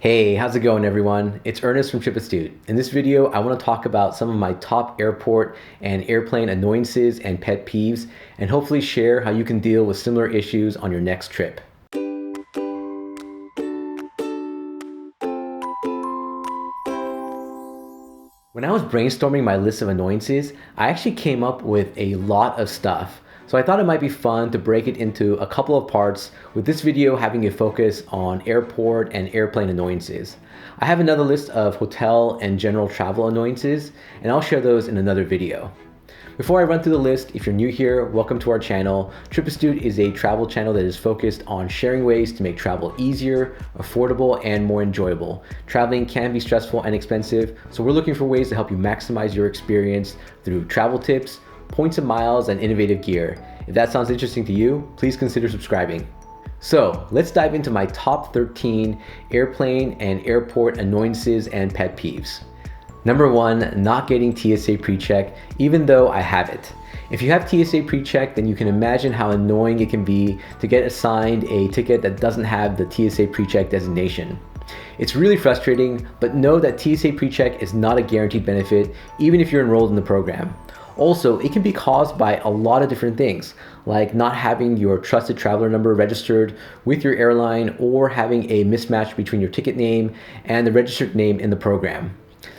Hey, how's it going everyone? It's Ernest from TripAstute. In this video, I want to talk about some of my top airport and airplane annoyances and pet peeves, and hopefully share how you can deal with similar issues on your next trip. When I was brainstorming my list of annoyances, I actually came up with a lot of stuff. So I thought it might be fun to break it into a couple of parts, with this video having a focus on airport and airplane annoyances. I have another list of hotel and general travel annoyances, and I'll share those in another video. Before I run through the list, if you're new here, welcome to our channel. TripAstute is a travel channel that is focused on sharing ways to make travel easier, affordable, and more enjoyable. Traveling can be stressful and expensive, so we're looking for ways to help you maximize your experience through travel tips, points and miles, and innovative gear. If that sounds interesting to you, please consider subscribing. So let's dive into my top 13 airplane and airport annoyances and pet peeves. Number 1, not getting TSA PRECHECK even though I have it. If you have TSA PRECHECK, then you can imagine how annoying it can be to get assigned a ticket that doesn't have the TSA PRECHECK designation. It's really frustrating, but know that TSA PRECHECK is not a guaranteed benefit even if you're enrolled in the program. Also, it can be caused by a lot of different things, like not having your trusted traveler number registered with your airline or having a mismatch between your ticket name and the registered name in the program.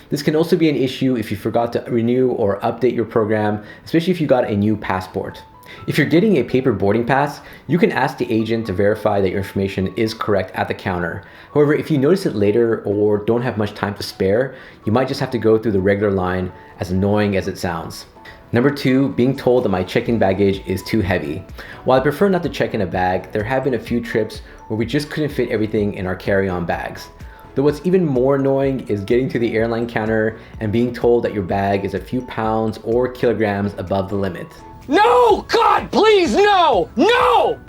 This can also be an issue if you forgot to renew or update your program, especially if you got a new passport. If you're getting a paper boarding pass, you can ask the agent to verify that your information is correct at the counter. However, if you notice it later or don't have much time to spare, you might just have to go through the regular line, as annoying as it sounds. Number 2, being told that my check-in baggage is too heavy. While I prefer not to check in a bag, there have been a few trips where we just couldn't fit everything in our carry-on bags. Though what's even more annoying is getting to the airline counter and being told that your bag is a few pounds or kilograms above the limit. No! God, please, no! No!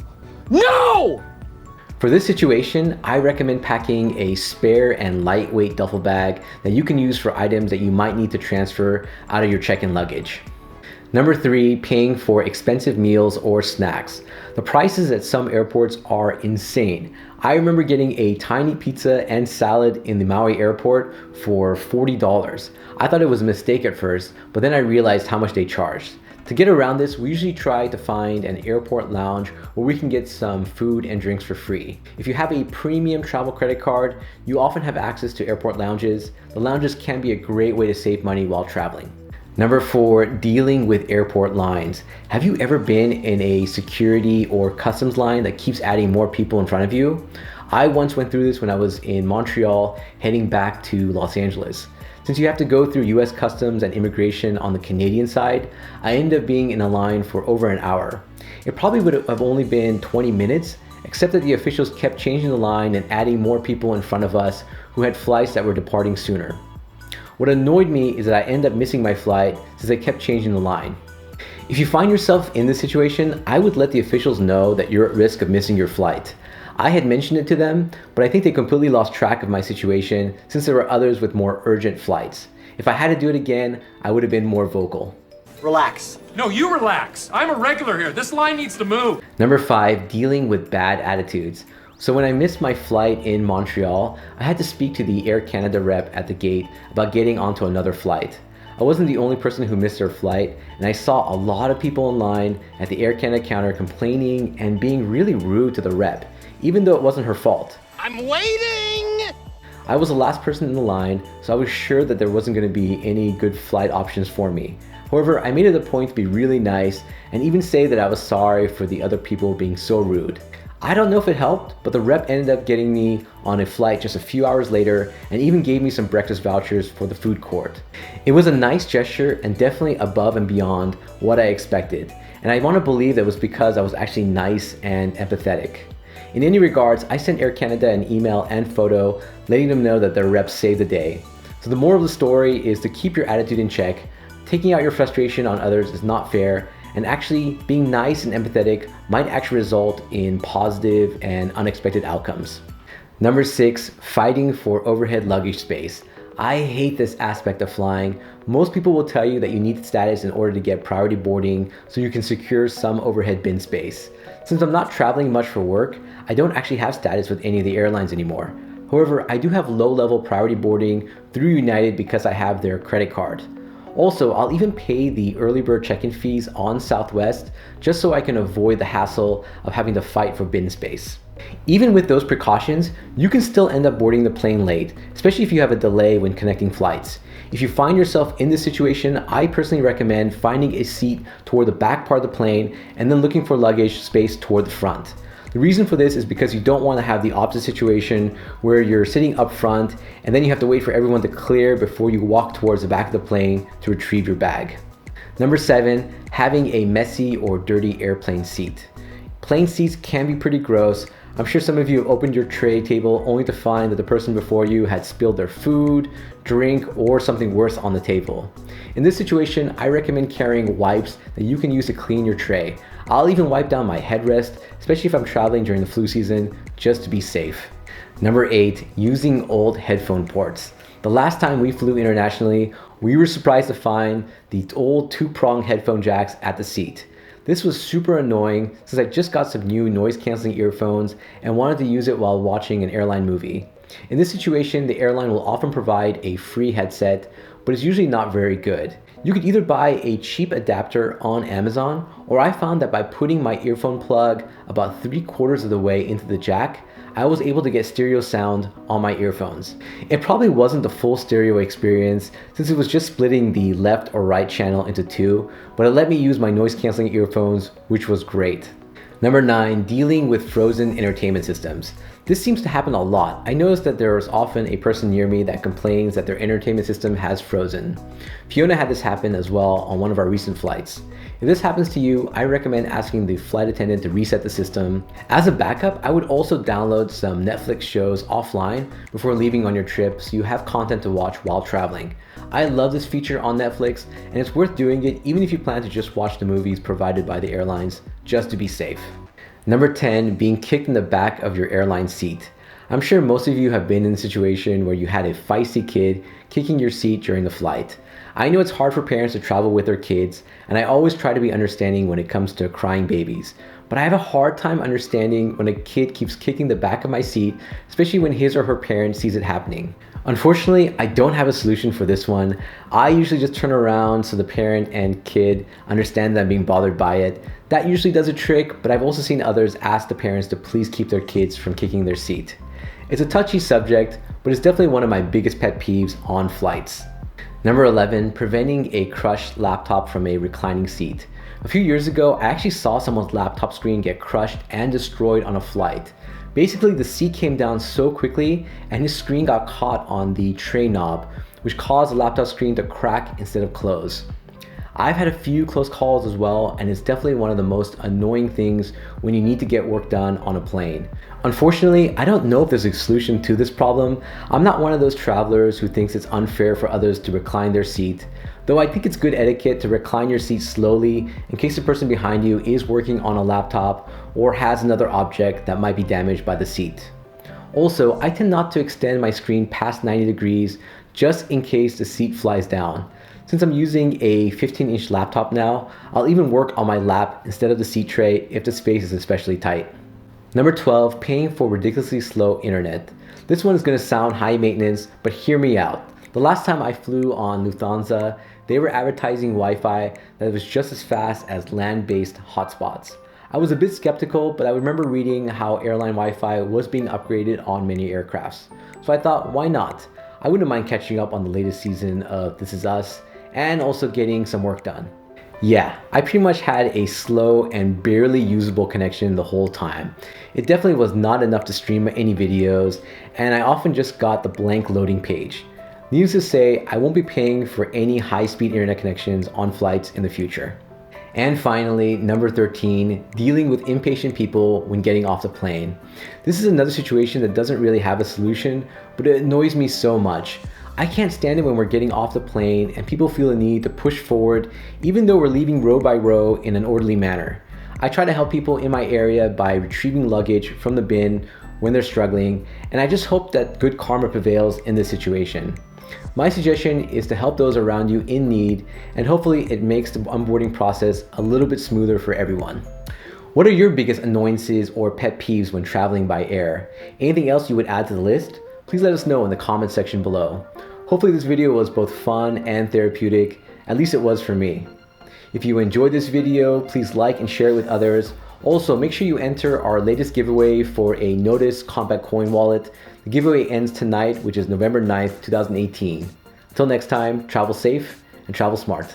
No! For this situation, I recommend packing a spare and lightweight duffel bag that you can use for items that you might need to transfer out of your check-in luggage. Number 3, paying for expensive meals or snacks. The prices at some airports are insane. I remember getting a tiny pizza and salad in the Maui airport for $40. I thought it was a mistake at first, but then I realized how much they charged. To get around this, we usually try to find an airport lounge where we can get some food and drinks for free. If you have a premium travel credit card, you often have access to airport lounges. The lounges can be a great way to save money while traveling. Number 4, dealing with airport lines. Have you ever been in a security or customs line that keeps adding more people in front of you? I once went through this when I was in Montreal heading back to Los Angeles. Since you have to go through US Customs and Immigration on the Canadian side, I ended up being in a line for over an hour. It probably would have only been 20 minutes, except that the officials kept changing the line and adding more people in front of us who had flights that were departing sooner. What annoyed me is that I ended up missing my flight since they kept changing the line. If you find yourself in this situation, I would let the officials know that you're at risk of missing your flight. I had mentioned it to them, but I think they completely lost track of my situation since there were others with more urgent flights. If I had to do it again, I would have been more vocal. Relax. No, you relax. I'm a regular here. This line needs to move. Number 5, dealing with bad attitudes. So when I missed my flight in Montreal, I had to speak to the Air Canada rep at the gate about getting onto another flight. I wasn't the only person who missed their flight, and I saw a lot of people in line at the Air Canada counter complaining and being really rude to the rep, even though it wasn't her fault. I'm waiting! I was the last person in the line, so I was sure that there wasn't going to be any good flight options for me. However, I made it a point to be really nice and even say that I was sorry for the other people being so rude. I don't know if it helped, but the rep ended up getting me on a flight just a few hours later and even gave me some breakfast vouchers for the food court. It was a nice gesture and definitely above and beyond what I expected, and I want to believe that was because I was actually nice and empathetic. In any regards, I sent Air Canada an email and photo letting them know that their rep saved the day. So the moral of the story is to keep your attitude in check. Taking out your frustration on others is not fair, and actually being nice and empathetic might actually result in positive and unexpected outcomes. Number 6, fighting for overhead luggage space. I hate this aspect of flying. Most people will tell you that you need status in order to get priority boarding so you can secure some overhead bin space. Since I'm not traveling much for work, I don't actually have status with any of the airlines anymore. However, I do have low-level priority boarding through United because I have their credit card. Also, I'll even pay the early bird check-in fees on Southwest just so I can avoid the hassle of having to fight for bin space. Even with those precautions, you can still end up boarding the plane late, especially if you have a delay when connecting flights. If you find yourself in this situation, I personally recommend finding a seat toward the back part of the plane and then looking for luggage space toward the front. The reason for this is because you don't want to have the opposite situation where you're sitting up front and then you have to wait for everyone to clear before you walk towards the back of the plane to retrieve your bag. Number 7, having a messy or dirty airplane seat. Plane seats can be pretty gross. I'm sure some of you have opened your tray table only to find that the person before you had spilled their food, drink, or something worse on the table. In this situation, I recommend carrying wipes that you can use to clean your tray. I'll even wipe down my headrest, especially if I'm traveling during the flu season, just to be safe. Number 8, using old headphone ports. The last time we flew internationally, we were surprised to find the old 2-prong headphone jacks at the seat. This was super annoying since I just got some new noise-canceling earphones and wanted to use it while watching an airline movie. In this situation, the airline will often provide a free headset, but it's usually not very good. You could either buy a cheap adapter on Amazon, or I found that by putting my earphone plug about 3/4 of the way into the jack, I was able to get stereo sound on my earphones. It probably wasn't the full stereo experience since it was just splitting the left or right channel into 2, but it let me use my noise cancelling earphones, which was great. Number 9, dealing with frozen entertainment systems. This seems to happen a lot. I noticed that there is often a person near me that complains that their entertainment system has frozen. Fiona had this happen as well on one of our recent flights. If this happens to you, I recommend asking the flight attendant to reset the system. As a backup, I would also download some Netflix shows offline before leaving on your trip so you have content to watch while traveling. I love this feature on Netflix, and it's worth doing it even if you plan to just watch the movies provided by the airlines, just to be safe. Number 10, being kicked in the back of your airline seat. I'm sure most of you have been in a situation where you had a feisty kid kicking your seat during the flight. I know it's hard for parents to travel with their kids, and I always try to be understanding when it comes to crying babies. But I have a hard time understanding when a kid keeps kicking the back of my seat, especially when his or her parent sees it happening. Unfortunately, I don't have a solution for this one. I usually just turn around so the parent and kid understand that I'm being bothered by it. That usually does a trick, but I've also seen others ask the parents to please keep their kids from kicking their seat. It's a touchy subject, but it's definitely one of my biggest pet peeves on flights. Number 11, preventing a crushed laptop from a reclining seat. A few years ago, I actually saw someone's laptop screen get crushed and destroyed on a flight. Basically, the seat came down so quickly and his screen got caught on the tray knob, which caused the laptop screen to crack instead of close. I've had a few close calls as well, and it's definitely one of the most annoying things when you need to get work done on a plane. Unfortunately, I don't know if there's a solution to this problem. I'm not one of those travelers who thinks it's unfair for others to recline their seat, though I think it's good etiquette to recline your seat slowly in case the person behind you is working on a laptop or has another object that might be damaged by the seat. Also, I tend not to extend my screen past 90 degrees just in case the seat flies down. Since I'm using a 15-inch laptop now, I'll even work on my lap instead of the seat tray if the space is especially tight. Number 12, paying for ridiculously slow internet. This one is going to sound high maintenance, but hear me out. The last time I flew on Lufthansa, they were advertising Wi-Fi that was just as fast as land-based hotspots. I was a bit skeptical, but I remember reading how airline Wi-Fi was being upgraded on many aircrafts. So I thought, why not? I wouldn't mind catching up on the latest season of This Is Us and also getting some work done. Yeah, I pretty much had a slow and barely usable connection the whole time. It definitely was not enough to stream any videos, and I often just got the blank loading page. Needless to say, I won't be paying for any high-speed internet connections on flights in the future. And finally, number 13, dealing with impatient people when getting off the plane. This is another situation that doesn't really have a solution, but it annoys me so much. I can't stand it when we're getting off the plane and people feel a need to push forward even though we're leaving row by row in an orderly manner. I try to help people in my area by retrieving luggage from the bin when they're struggling, and I just hope that good karma prevails in this situation. My suggestion is to help those around you in need, and hopefully it makes the onboarding process a little bit smoother for everyone. What are your biggest annoyances or pet peeves when traveling by air? Anything else you would add to the list? please let us know in the comment section below. Hopefully this video was both fun and therapeutic, at least it was for me. If you enjoyed this video, please like and share it with others. Also, make sure you enter our latest giveaway for a Notice Compact Coin Wallet. The giveaway ends tonight, which is November 9th, 2018. Until next time, travel safe and travel smart.